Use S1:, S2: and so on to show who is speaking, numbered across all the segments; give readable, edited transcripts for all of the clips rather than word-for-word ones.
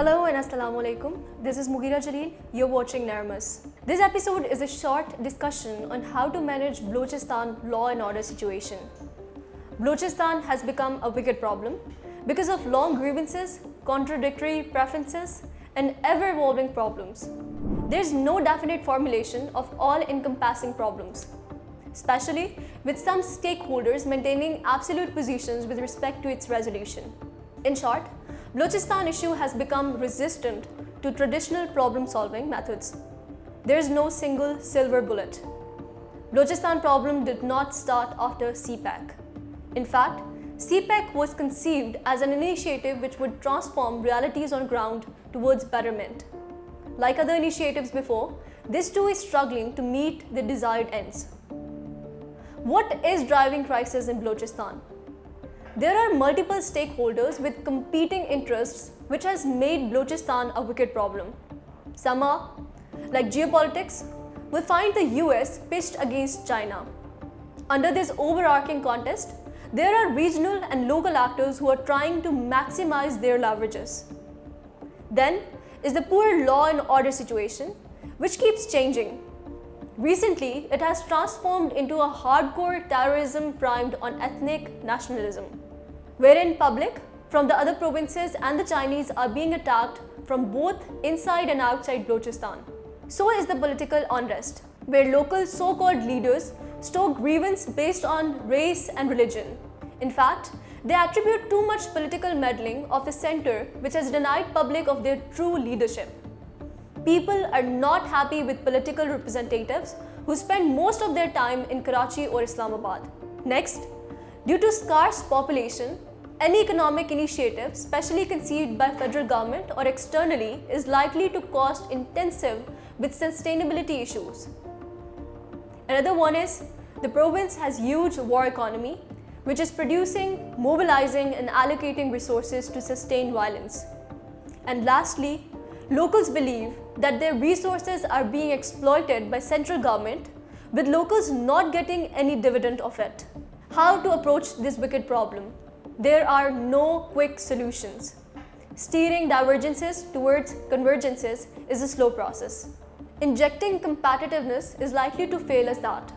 S1: Hello and Assalamu alaikum. This is Mughira Jaleel. You're watching Narramus. This episode is a short discussion on how to manage Balochistan law and order situation. Balochistan has become a wicked problem because of long grievances, contradictory preferences, and ever-evolving problems. There's no definite formulation of all-encompassing problems, especially with some stakeholders maintaining absolute positions with respect to its resolution. In short, Balochistan issue has become resistant to traditional problem-solving methods. There is no single silver bullet. Balochistan problem did not start after CPEC. In fact, CPEC was conceived as an initiative which would transform realities on ground towards betterment. Like other initiatives before, this too is struggling to meet the desired ends. What is driving crisis in Balochistan? There are multiple stakeholders with competing interests which has made Balochistan a wicked problem. Some are, like geopolitics, will find the US pitched against China. Under this overarching contest, there are regional and local actors who are trying to maximize their leverages. Then is the poor law and order situation, which keeps changing. Recently, it has transformed into a hardcore terrorism primed on ethnic nationalism, wherein public from the other provinces and the Chinese are being attacked from both inside and outside Balochistan. So is the political unrest, where local so-called leaders stoke grievance based on race and religion. In fact, they attribute too much political meddling of the center, which has denied public of their true leadership. People are not happy with political representatives who spend most of their time in Karachi or Islamabad. Next, due to scarce population, any economic initiative, especially conceived by federal government or externally, is likely to cost intensive with sustainability issues. Another one is the province has huge war economy, which is producing, mobilizing and allocating resources to sustain violence. And lastly, locals believe that their resources are being exploited by central government, with locals not getting any dividend of it. How to approach this wicked problem? There are no quick solutions. Steering divergences towards convergences is a slow process. Injecting competitiveness is likely to fail as that.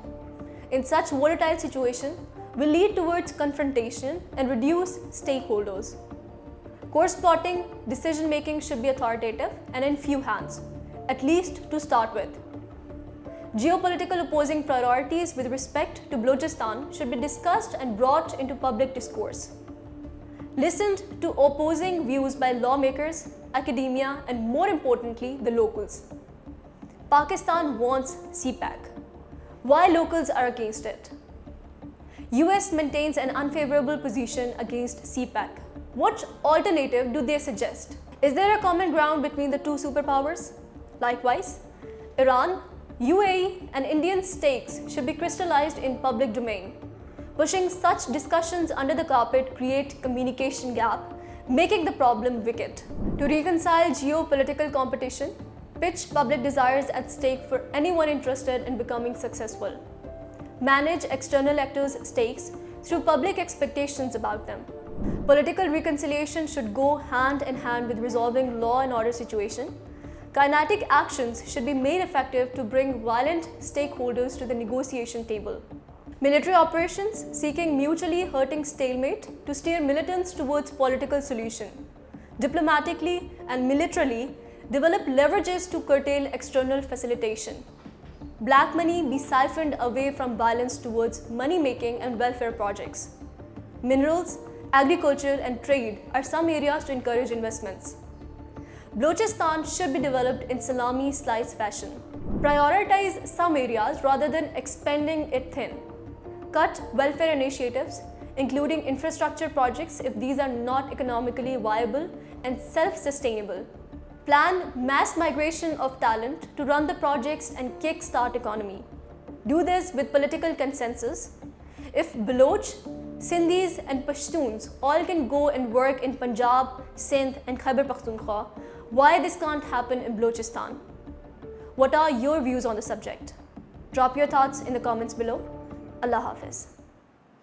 S1: In such volatile situation, will lead towards confrontation and reduce stakeholders. Course plotting, decision making should be authoritative and in few hands, at least to start with. Geopolitical opposing priorities with respect to Balochistan should be discussed and brought into public discourse. Listened to opposing views by lawmakers, academia, and more importantly, the locals. Pakistan wants CPEC. Why locals are against it? US maintains an unfavorable position against CPEC. What alternative do they suggest? Is there a common ground between the two superpowers? Likewise, Iran, UAE and Indian stakes should be crystallized in public domain. Pushing such discussions under the carpet create communication gap, making the problem wicked. To reconcile geopolitical competition, pitch public desires at stake for anyone interested in becoming successful. Manage external actors' stakes through public expectations about them. Political reconciliation should go hand in hand with resolving law and order situation. Kinetic actions should be made effective to bring violent stakeholders to the negotiation table. Military operations seeking mutually hurting stalemate to steer militants towards political solution. Diplomatically and militarily, develop leverages to curtail external facilitation. Black money be siphoned away from violence towards money-making and welfare projects. Minerals, agriculture and trade are some areas to encourage investments. Balochistan should be developed in salami slice fashion. Prioritize some areas rather than expanding it thin. Cut welfare initiatives, including infrastructure projects if these are not economically viable and self-sustainable. Plan mass migration of talent to run the projects and kickstart economy. Do this with political consensus. If Baloch, Sindhis and Pashtuns all can go and work in Punjab, Sindh and Khyber Pakhtunkhwa, why this can't happen in Balochistan? What are your views on the subject? Drop your thoughts in the comments below. Allah Hafiz.